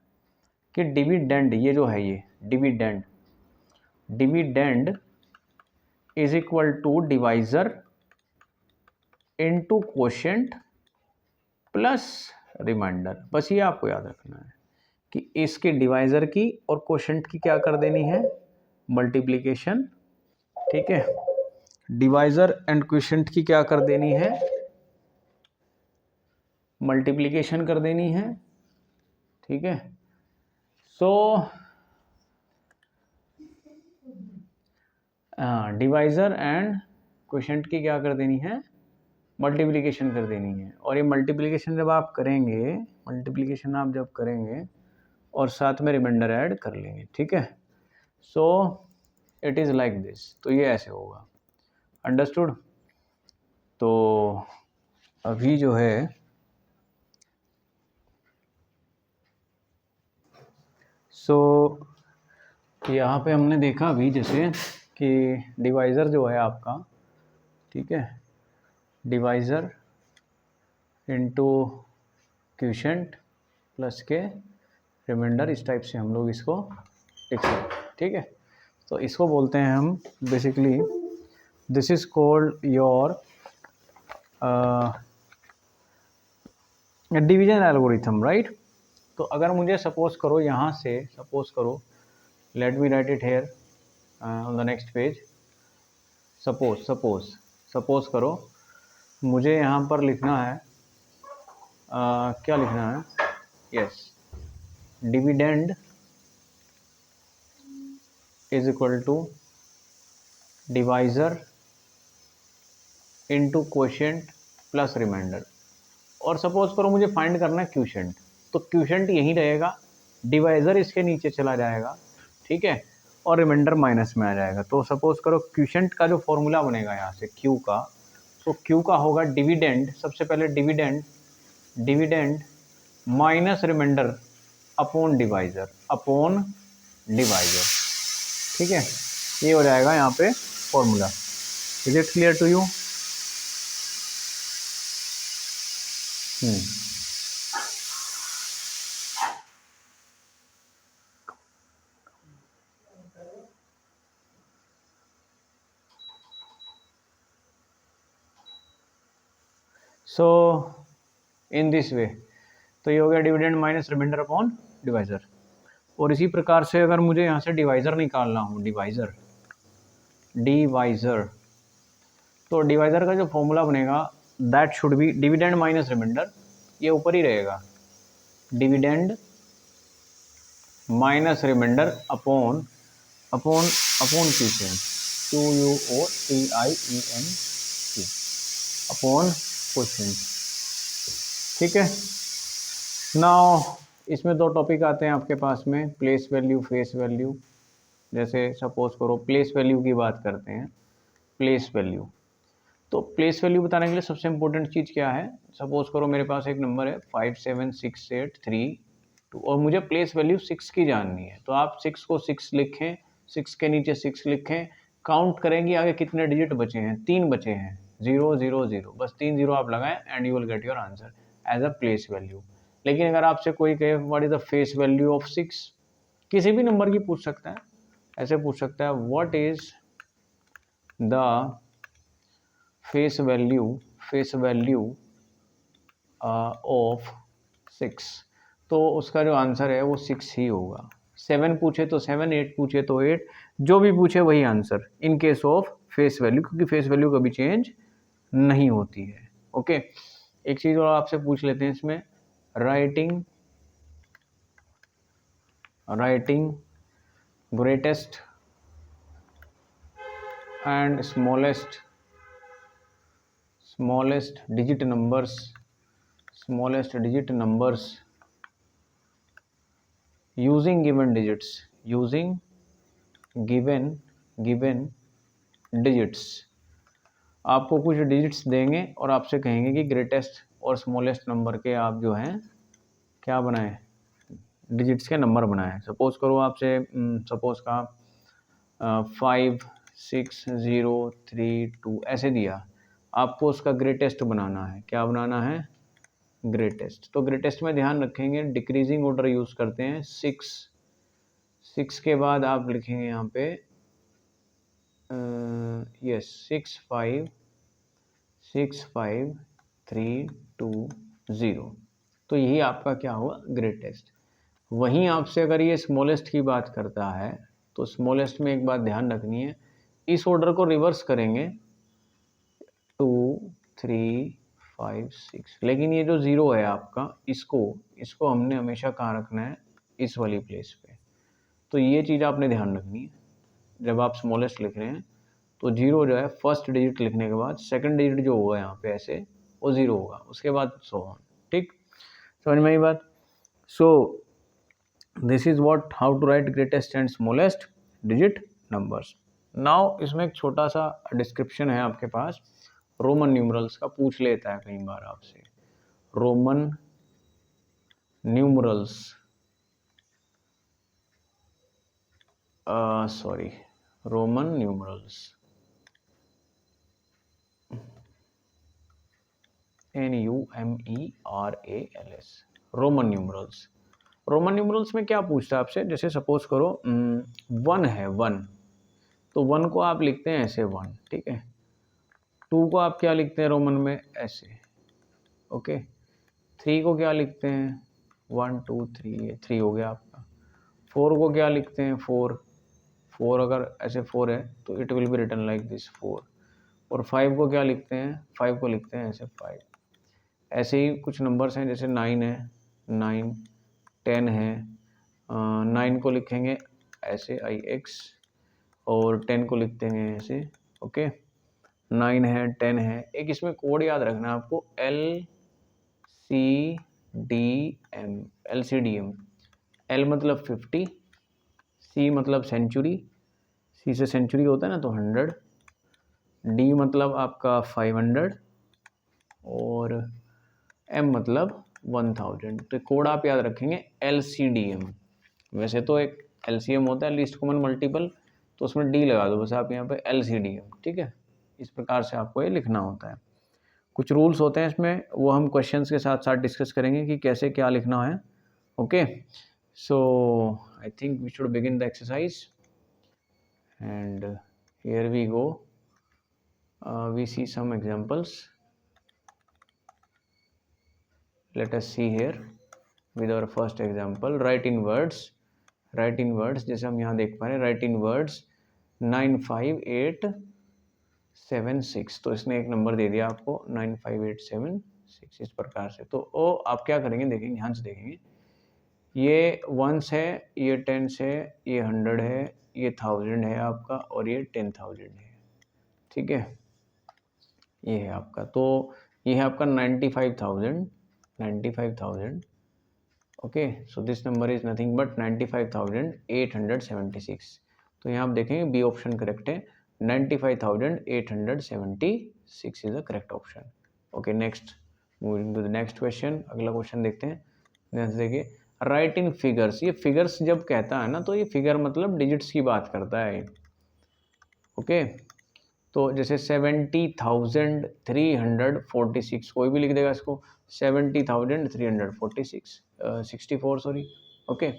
S1: कि डिविडेंड, ये जो है ये dividend is equal to divisor into quotient plus remainder. बस ये आपको याद रखना है कि इसके डिवाइजर की और क्वोशिएंट की क्या कर देनी है, मल्टीप्लिकेशन, ठीक है। डिवाइजर एंड क्वोशिएंट की क्या कर देनी है, मल्टीप्लिकेशन कर देनी है, ठीक है। सो डिवाइजर एंड क्वोशिएंट की क्या कर देनी है, मल्टीप्लिकेशन कर देनी है। और ये मल्टीप्लिकेशन जब आप करेंगे, और साथ में रिमाइंडर ऐड कर लेंगे, ठीक है। So it is like this, तो ये ऐसे होगा, अंडरस्टूड। तो अभी जो है यहाँ पे हमने देखा अभी जैसे कि डिवाइज़र जो है आपका, ठीक है, डिवाइज़र इनटू क्वोशिएंट प्लस के रिमाइंडर, इस टाइप से हम लोग इसको लिख सकते हैं, ठीक है। तो इसको बोलते हैं हम basically, this is called your division algorithm, right. तो अगर मुझे सपोज करो यहाँ से, let me write it here on the next page, suppose करो मुझे यहाँ पर लिखना है, क्या लिखना है, yes, dividend is equal to divisor into quotient plus remainder, और सपोज करो मुझे फाइंड करना है क्वोशिएंट, तो क्वोशिएंट यहीं रहेगा, डिवाइजर इसके नीचे चला जाएगा, ठीक है, और रिमाइंडर माइनस में आ जाएगा। तो सपोज करो क्वोशिएंट का जो फॉर्मूला बनेगा यहाँ से Q का, तो Q का होगा डिविडेंड, सबसे पहले dividend minus remainder upon divisor, ठीक है। ये हो जाएगा यहाँ पे formula. Is it clear to you? So in this way, तो ये हो गया dividend minus remainder upon divisor. और इसी प्रकार से अगर मुझे यहाँ से डिवाइजर निकालना हो, डिवाइजर, तो डिवाइजर का जो फॉर्मूला बनेगा that should be dividend minus reminder, ये ऊपर ही रहेगा, dividend minus remainder upon quotient, QUOTIENT upon quotient, ठीक है। नाउ इसमें दो टॉपिक आते हैं आपके पास में, प्लेस वैल्यू, फेस वैल्यू। जैसे सपोज करो प्लेस वैल्यू की बात करते हैं, प्लेस वैल्यू। तो प्लेस वैल्यू बताने के लिए सबसे इंपॉर्टेंट चीज़ क्या है, सपोज करो मेरे पास एक नंबर है 57683 और मुझे प्लेस वैल्यू 6 की जाननी है। तो आप 6 को 6 लिखें, 6 के नीचे 6 लिखें, काउंट करेंगे आगे कितने डिजिट बचे हैं, 3 बचे हैं, 0 0 0, बस 3 0 आप लगाएं and you will get your answer as a place value. लेकिन अगर आपसे कोई कहे what is the face value of 6, किसी भी नंबर की पूछ सकता है, ऐसे पूछ सकता है what is the face value of 6, तो उसका जो आंसर है वो 6 ही होगा। 7 पूछे तो 7, 8 पूछे तो 8, जो भी पूछे वही answer in case of face value, क्योंकि फेस वैल्यू कभी चेंज नहीं होती है। ओके, एक चीज और आपसे पूछ लेते हैं इसमें, writing greatest and smallest digit numbers using given digits। आपको कुछ डिजिट्स देंगे और आपसे कहेंगे कि ग्रेटेस्ट और स्मॉलेस्ट नंबर के आप जो हैं क्या बनाएं, डिजिट्स के नंबर बनाएं। सपोज करो आपसे सपोज का 56032 ऐसे दिया, आपको उसका ग्रेटेस्ट बनाना है। क्या बनाना है, ग्रेटेस्ट। तो ग्रेटेस्ट में ध्यान रखेंगे डिक्रीजिंग ऑर्डर यूज करते हैं। 6 के बाद आप लिखेंगे यहाँ पे यस 6565320, तो यही आपका क्या हुआ, ग्रेटेस्ट। वहीं आपसे अगर ये स्मॉलेस्ट की बात करता है तो स्मॉलेस्ट में एक बात ध्यान रखनी है, इस ऑर्डर को रिवर्स करेंगे 2 3 5 6, लेकिन ये जो 0 है आपका, इसको हमने हमेशा कहाँ रखना है, इस वाली प्लेस पे। तो ये चीज़ आपने ध्यान रखनी है, जब आप स्मॉलेस्ट लिख रहे हैं तो 0 जो है फर्स्ट डिजिट लिखने के बाद सेकंड डिजिट जो होगा यहाँ पे ऐसे वो 0 होगा, उसके बाद सो ऑन। ठीक, समझ में आई बात। So this is what how to write greatest and smallest digit numbers. Now इसमें एक छोटा सा डिस्क्रिप्शन है आपके पास, रोमन न्यूमरल्स का पूछ लेता है कई बार आपसे। Roman numerals Roman numerals NUMERALS, Roman numerals. Roman numerals में क्या पूछता है आपसे, जैसे सपोज करो 1 है 1, तो 1 को आप लिखते हैं ऐसे 1, ठीक है। 2 को आप क्या लिखते हैं रोमन में, ऐसे, ओके। 3 को क्या लिखते हैं 1 2 3, ये 3 हो गया आपका। 4 को क्या लिखते हैं 4 अगर ऐसे 4 है तो it will be written like this 4। और 5 को क्या लिखते हैं, 5 को लिखते हैं ऐसे 5। ऐसे ही कुछ नंबर्स हैं, जैसे 9 है 9, 10 है 9 को लिखेंगे ऐसे IX और 10 को लिखते हैं ऐसे, ओके। 9 है 10 है, एक इसमें कोड याद रखना है आपको, LCDM। L मतलब 50, C मतलब सेंचुरी, C से सेंचुरी होता है ना तो 100, D मतलब आपका 500 और M मतलब 1000। तो कोड आप याद रखेंगे LCDM। वैसे तो एक LCM होता है लीस्ट कॉमन मल्टीपल, तो उसमें D लगा दो बस आप यहाँ पे LCDM, ठीक है। इस प्रकार से आपको ये लिखना होता है। कुछ रूल्स होते हैं इसमें, वो हम क्वेश्चंस के साथ साथ डिस्कस करेंगे कि कैसे क्या लिखना है, okay. So I think we should begin the exercise and here we go. We see some examples. Let us see here with our first example, write in words। जैसे हम यहाँ देख पा रहे हैं, write in words 95876। तो इसने एक नंबर दे दिया आपको 95876 इस प्रकार से। तो ओ आप क्या करेंगे, देखेंगे ध्यान से देखेंगे, ये 1s है, ये 10s है, ये 100 है, ये 1000 है आपका और ये 10,000 है, ठीक है। ये है आपका, तो ये है आपका 95,000, okay. So this number is nothing but 95,876। तो यहाँ आप देखेंगे बी ऑप्शन करेक्ट है, 95,876 is the correct option. Okay next, moving to the next question, अगला क्वेश्चन देखते हैं। नेक्स्ट देखिए, राइट इन फिगर्स। ये फिगर्स जब कहता है ना तो ये फिगर मतलब डिजिट्स की बात करता है। ओके तो जैसे 70,346, कोई भी लिख देगा इसको 70,346 64 sorry. Okay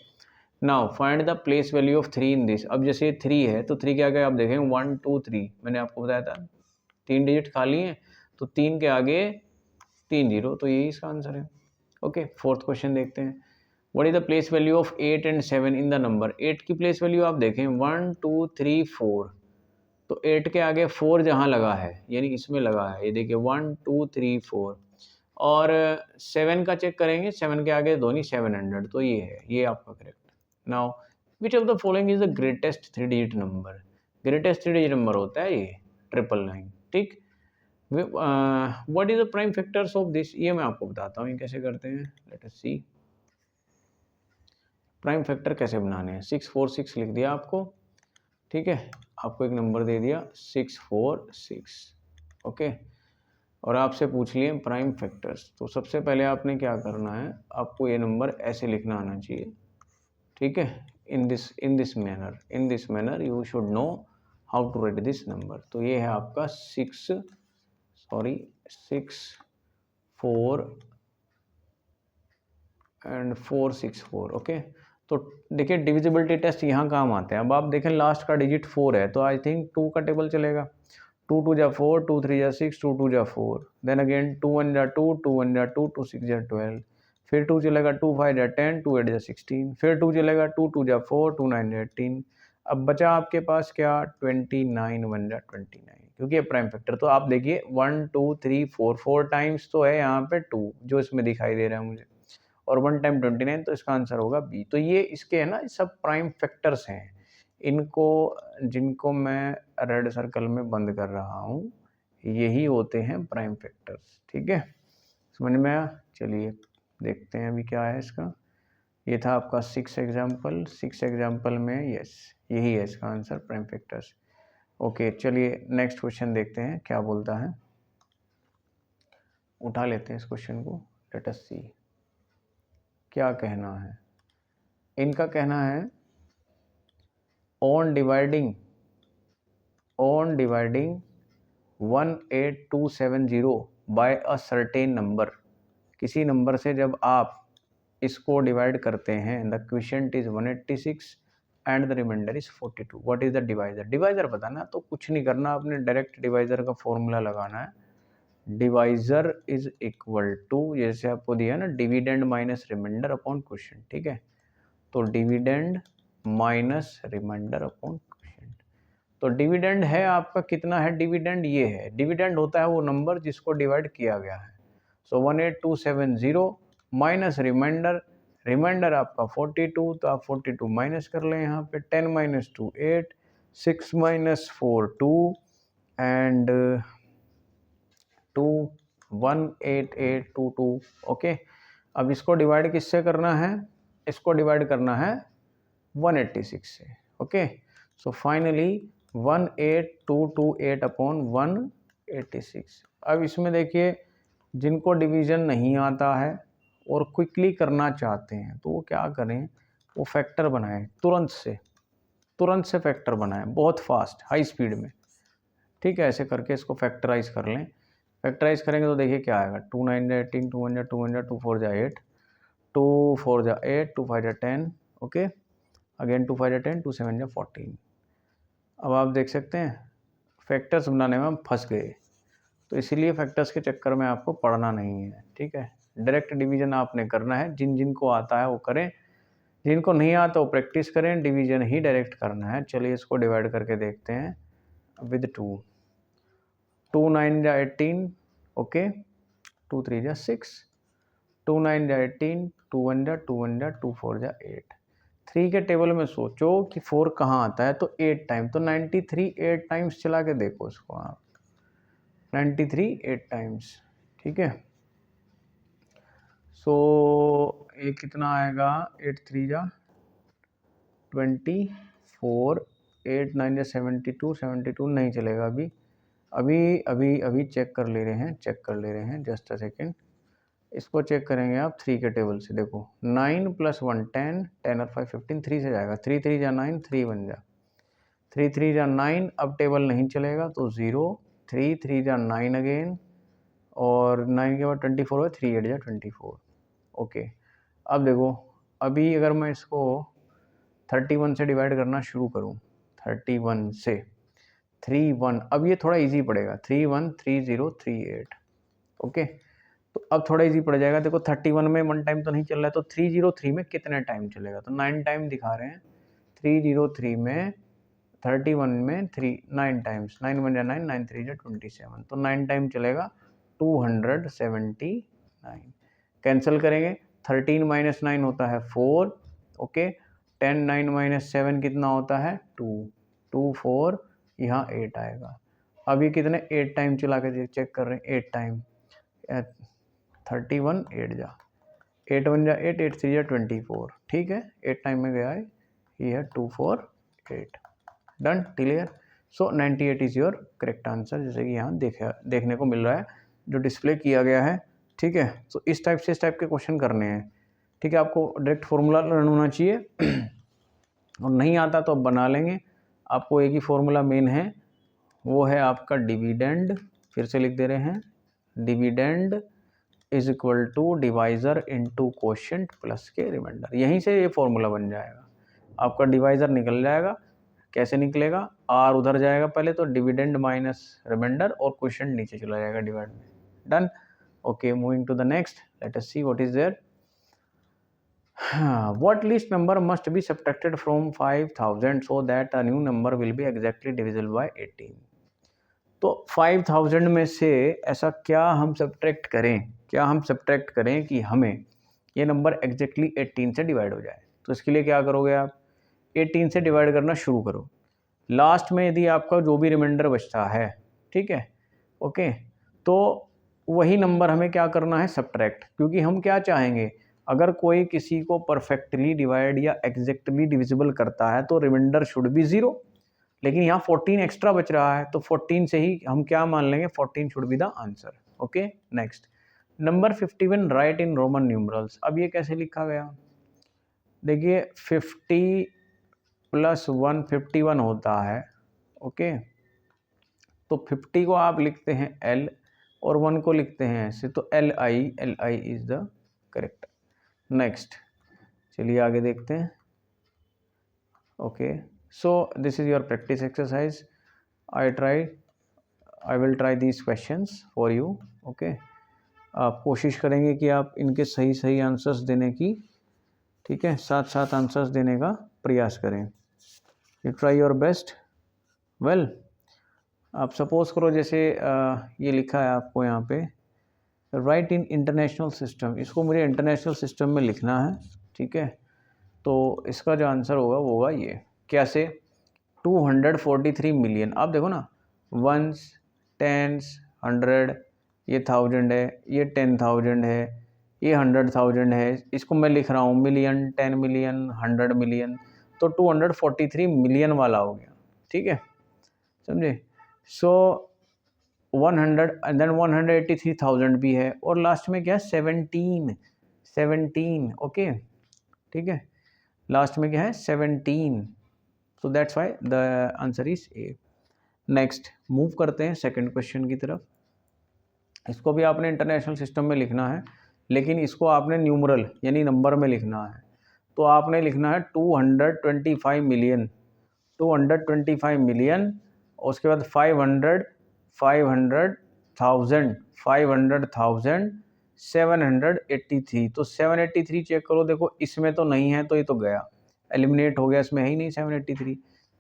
S1: now find the place value of 3 in this. अब जैसे 3 है तो 3 के आगे आप देखें 1 2 3, मैंने आपको बताया था 3 डिजिट खाली हैं, तो 3 के आगे 3 जीरो, तो यही इसका आंसर है। ओके फोर्थ क्वेश्चन देखते हैं। What is the place value of 8 and 7 in the number. 8 की प्लेस वैल्यू आप देखें 1 2 3 4, तो 8 के आगे 4 जहाँ लगा है यानी इसमें लगा है, ये देखिए 1 2 3 4। और 7 का चेक करेंगे, 7 के आगे धोनी 700, तो ये है, ये आपका correct. Now which of the following is the greatest 3 digit number. Greatest 3 digit number होता है ये 999, ठीक। What is the prime factors of this, ये मैं आपको बताता हूँ ये कैसे करते हैं। Let us C prime factor कैसे बनाने हैं। 646 लिख दिया आपको, ठीक है, आपको एक नंबर दे दिया 646। ओके और आपसे पूछ लिए प्राइम फैक्टर्स, तो सबसे पहले आपने क्या करना है, आपको ये नंबर ऐसे लिखना आना चाहिए, ठीक है, in this manner you should know how to write this number. तो ये है आपका 6 4 एंड 464। ओके तो देखिए डिविजिबिलिटी टेस्ट यहाँ काम आते हैं। अब आप देखें लास्ट का डिजिट 4 है, तो आई थिंक 2 का टेबल चलेगा। 2 2 जा 4, 2 3 जा 6, 2 2 जा 4, देन अगेन 2 1 जा 2, 2 1 जा 2, 2 6 जा 12, फिर 2 चलेगा 2 5 जा 10, 2 8 जा 16, फिर 2 चलेगा 2 2 जा 4, 2 9 जा 18। अब बचा आपके पास क्या 29 1 जा 29, क्योंकि ये प्राइम फैक्टर। तो आप देखिए 1 2 3 4 4 टाइम्स तो है यहाँ पे 2 जो इसमें दिखाई दे रहा है मुझे, और 1 टाइम 29, तो इसका आंसर होगा बी। तो ये इसके है ना सब प्राइम फैक्टर्स हैं, इनको जिनको मैं रेड सर्कल में बंद कर रहा हूँ यही होते हैं प्राइम फैक्टर्स, ठीक है, समझ में आया। चलिए देखते हैं अभी क्या है इसका। ये था आपका 6 एग्जाम्पल, 6 एग्जाम्पल में यस यही है इसका आंसर प्राइम फैक्टर्स। ओके चलिए नेक्स्ट क्वेश्चन देखते हैं क्या बोलता है, उठा लेते हैं इस क्वेश्चन को, लेट अस सी क्या कहना है। इनका कहना है on dividing 18270 by a certain number. किसी नंबर से जब आप इसको डिवाइड करते हैं, the quotient is 186 and the remainder is 42। What is the divisor. Divisor बताना, तो कुछ नहीं करना, आपने डायरेक्ट डिवाइजर का फॉर्मूला लगाना है। डिवाइजर इज इक्वल टू, जैसे आपको दिया ना, dividend minus remainder upon quotient, ठीक है, तो dividend minus remainder upon quotient. तो डिविडेंड है आपका कितना है, डिविडेंड ये है, डिविडेंड होता है वो नंबर जिसको डिवाइड किया गया है। सो 18270 माइनस रिमाइंडर, रिमाइंडर आपका 42, तो आप 42 माइनस कर लें यहाँ पे, 10 माइनस 2 8, 6 माइनस 4 2 एंड 2 18822। ओके अब इसको डिवाइड किससे करना है, इसको डिवाइड करना है 186 से। Okay so finally 18228 upon 186। अब इसमें देखिए जिनको डिवीजन नहीं आता है और क्विकली करना चाहते हैं तो वो क्या करें, वो फैक्टर बनाएं, तुरंत से फैक्टर बनाएं, बहुत फास्ट हाई स्पीड में, ठीक है, ऐसे करके इसको फैक्टराइज कर लें। फैक्टराइज करेंगे तो देखिए क्या आएगा, 2 9 जा 18, 2 1 जा 2 1 जा 2 4 जा 8, 2 4 जा 8, 2 5 जा 10, ओके अगेन 2 5 जा 10, 2 7 जा 14। अब आप देख सकते हैं फैक्टर्स बनाने में हम फंस गए, तो इसीलिए फैक्टर्स के चक्कर में आपको पढ़ना नहीं है, ठीक है, डायरेक्ट डिवीजन आपने करना है, जिनको आता है वो करें, जिनको नहीं आता वो प्रैक्टिस करें, डिवीजन ही डायरेक्ट करना है। चलिए इसको डिवाइड करके देखते हैं विद 2, 2 9 जा 18, ओके 2 3 जा 6, 2 9 जा 18, 2 1 जा 2 1 जा 2 4 जा 8। 3 के टेबल में सोचो कि 4 कहाँ आता है, तो 8 टाइम, तो 93 8 टाइम्स चला के देखो इसको आप, 93 8 टाइम्स, ठीक है। सो ये कितना आएगा, 8 3 जा 24 8 9 या 72, 72 नहीं चलेगा अभी। अभी चेक कर ले रहे हैं जस्ट अ सेकेंड। इसको चेक करेंगे आप 3 के टेबल से। देखो 9 + 1 10, 10 और 5 15, 3 से जाएगा। 3 3 जा 9, 3 बन जा 3 3 जा 9। अब टेबल नहीं चलेगा तो 0, 3 3 जा 9 अगेन, और 9 के बाद 24 हुआ, 3 8 जा 24। ओके, अब देखो अभी अगर मैं इसको 31 से डिवाइड करना शुरू करूँ, 31 से 3 1, अब ये थोड़ा इजी पड़ेगा। 3 1 3 0 3 8। ओके, तो अब थोड़ा इजी पड़ जाएगा। देखो 31 में 1 टाइम तो नहीं चल रहा है, तो 303 में कितने टाइम चलेगा? तो 9 टाइम दिखा रहे हैं। 303 में 31 में 9 टाइम्स, 9 1 जा 9, 9 3 जा 27, तो 9 टाइम चलेगा 279। कैंसिल करेंगे, 13 - 9 होता है 4। ओके, 10 9 - 7 कितना होता है? 2 2 4, यहाँ 8 आएगा। अब ये कितने 8 टाइम चला के चेक कर रहे हैं। 8 टाइम 31 8 जा 8 1 जा 8, 8 3 जा 24। ठीक है, 8 टाइम में गया है, ये है 2 4 8। Done, clear. So 98 is your correct answer, जैसे कि यहाँ देखने को मिल रहा है जो डिस्प्ले किया गया है। ठीक है, तो इस टाइप के क्वेश्चन करने हैं। ठीक है, आपको डायरेक्ट फॉर्मूला लर्न होना चाहिए और नहीं आता तो आप बना लेंगे। आपको एक ही फॉर्मूला मेन है, वो है आपका डिविडेंड। फिर से लिख दे रहे हैं, dividend is equal to divisor into quotient plus के रिमाइंडर। यहीं से ये फॉर्मूला बन जाएगा। आपका डिवाइजर निकल जाएगा। कैसे निकलेगा? आर उधर जाएगा पहले, तो डिविडेंड माइनस रिमाइंडर, और क्वोशिएंट नीचे चला जाएगा डिवाइड में। Done. Okay, moving to the next, let us see what is there. What least number must be subtracted from 5000 so that a new number will be exactly divisible by 18? तो 5000 में से ऐसा क्या हम सब्ट्रैक्ट करें कि हमें ये नंबर एग्जैक्टली 18 से डिवाइड हो जाए। तो इसके लिए क्या करोगे आप? 18 से डिवाइड करना शुरू करो। लास्ट में यदि आपका जो भी रिमाइंडर बचता है, ठीक है, ओके, तो वही नंबर हमें क्या करना है? सब्ट्रैक्ट। क्योंकि हम क्या चाहेंगे, अगर कोई किसी को परफेक्टली डिवाइड या एग्जैक्टली डिविजिबल करता है तो रिमाइंडर शुड बी 0। लेकिन यहाँ 14 एक्स्ट्रा बच रहा है, तो 14 से ही हम क्या मान लेंगे? 14 should be the answer. Okay, next, number 51 right in Roman numerals. अब ये कैसे लिखा गया? देखिए 50 + 1 51 होता है। ओके, तो 50 को आप लिखते हैं L और 1 को लिखते हैं ऐसे, तो LI is the correct. Next, चलिए आगे देखते हैं। Okay, so this is your practice exercise. I will try these questions for you. Okay, आप कोशिश करेंगे कि आप इनके सही आंसर्स देने की, ठीक है, साथ आंसर्स देने का प्रयास करें। You try your best. Well, आप सपोज करो जैसे ये लिखा है आपको यहाँ पे, राइट इन इंटरनेशनल सिस्टम। इसको मुझे इंटरनेशनल सिस्टम में लिखना है। ठीक है, तो इसका जो आंसर होगा वो होगा ये। कैसे? 243 मिलियन। आप देखो ना, वंस, टेंस, 100, ये 1000 है, ये 10,000 है, ये 100,000 है। इसको मैं लिख रहा हूँ मिलियन, 10 मिलियन, 100 मिलियन, तो 243 मिलियन वाला हो गया। ठीक है, समझे? सो 100 एंड देन 183,000 भी है, और लास्ट में क्या है? 17। ओके, ठीक है, लास्ट में क्या है? 17। So that's why the answer is a. Next move करते हैं सेकंड क्वेश्चन की तरफ। इसको भी आपने इंटरनेशनल सिस्टम में लिखना है, लेकिन इसको आपने न्यूमरल यानी नंबर में लिखना है। तो आपने लिखना है 225 मिलियन, 225 मिलियन, और उसके बाद 500,000, 783। तो 783 चेक करो, देखो इसमें तो नहीं है, तो ये तो गया, एलिमिनेट हो गया, इसमें है ही नहीं 783।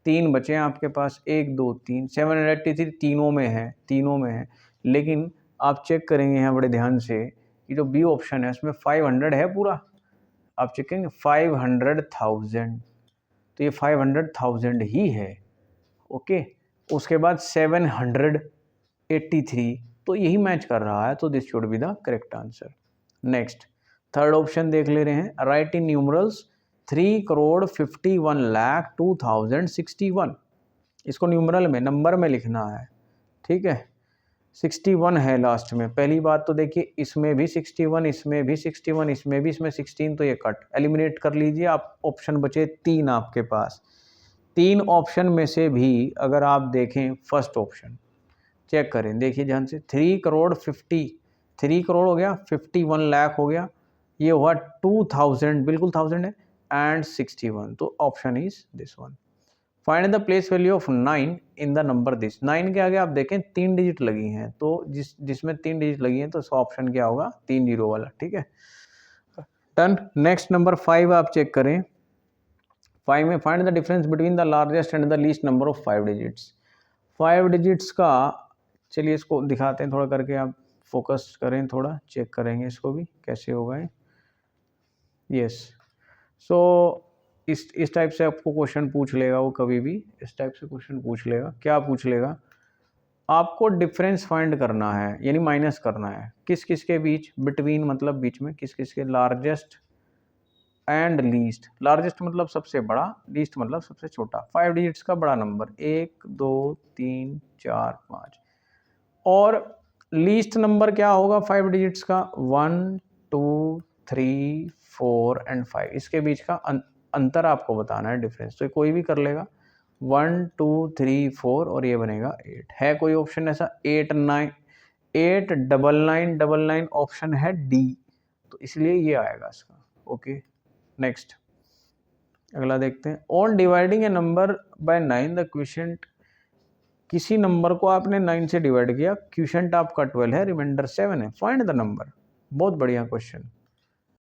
S1: 3 बचे हैं आपके पास, 1 2 3, 783 तीनों में है। लेकिन आप चेक करेंगे यहाँ बड़े ध्यान से, कि जो बी ऑप्शन है उसमें 500 है पूरा। आप चेक करेंगे 500,000, तो ये 500,000 ही है। ओके, उसके बाद 783, तो यही मैच कर रहा है, तो this should be the correct answer. Next, third option देख ले रहे हैं, राइट इन न्यूमरल्स 3,51,02,061। इसको न्यूमरल में, नंबर में लिखना है, ठीक है। 61 है लास्ट में। पहली बात तो देखिए इसमें भी 61, इसमें भी 61, इसमें भी, इसमें 16, तो ये कट एलिमिनेट कर लीजिए आप। ऑप्शन बचे 3 आपके पास। 3 ऑप्शन में से भी अगर आप देखें फर्स्ट ऑप्शन चेक करें, देखिए ध्यान से, 3 करोड़ 50, 3 करोड़ हो गया, 51 लाख हो गया, ये हुआ 2000, बिल्कुल 1000 है, एंड 61, तो option is this one. Find the place value of 9 in the number this. 9 के आगे आप देखें 3 डिजिट लगी हैं, तो जिसमें 3 डिजिट लगी हैं तो इसका ऑप्शन क्या होगा, 3 जीरो वाला, ठीक है। डन। नेक्स्ट नंबर 5 आप चेक करें। 5 में find the difference between the largest and the least number of 5 digits. 5 digits का, चलिए इसको दिखाते हैं थोड़ा करके, आप फोकस करें, थोड़ा चेक करेंगे इसको भी कैसे होगा। यस, सो इस टाइप से आपको क्वेश्चन पूछ लेगा वो, कभी भी इस टाइप से क्वेश्चन पूछ लेगा। क्या पूछ लेगा, आपको डिफरेंस फाइंड करना है, यानी माइनस करना है, किस किस के बीच, बिटवीन मतलब बीच में, किस किस के, लार्जेस्ट एंड लीस्ट। लार्जेस्ट मतलब सबसे बड़ा, लीस्ट मतलब सबसे छोटा। 5 डिजिट्स का बड़ा नंबर 1 2 3 4 5, और लीस्ट नंबर क्या होगा 5 डिजिट्स का, 1 2 3 4 एंड 5, इसके बीच का अंतर आपको बताना है, डिफरेंस। तो कोई भी कर लेगा, 1 2 3 4 और ये बनेगा 8। है कोई ऑप्शन ऐसा, 8 9 8 9999 ऑप्शन है डी, तो इसलिए ये आएगा इसका। ओके, नेक्स्ट अगला देखते हैं। On dividing A number by 9 the quotient, किसी नंबर को आपने 9 से डिवाइड किया, क्वोशिएंट आपका 12 है, रिमाइंडर 7 है, फाइंड द नंबर। बहुत बढ़िया क्वेश्चन।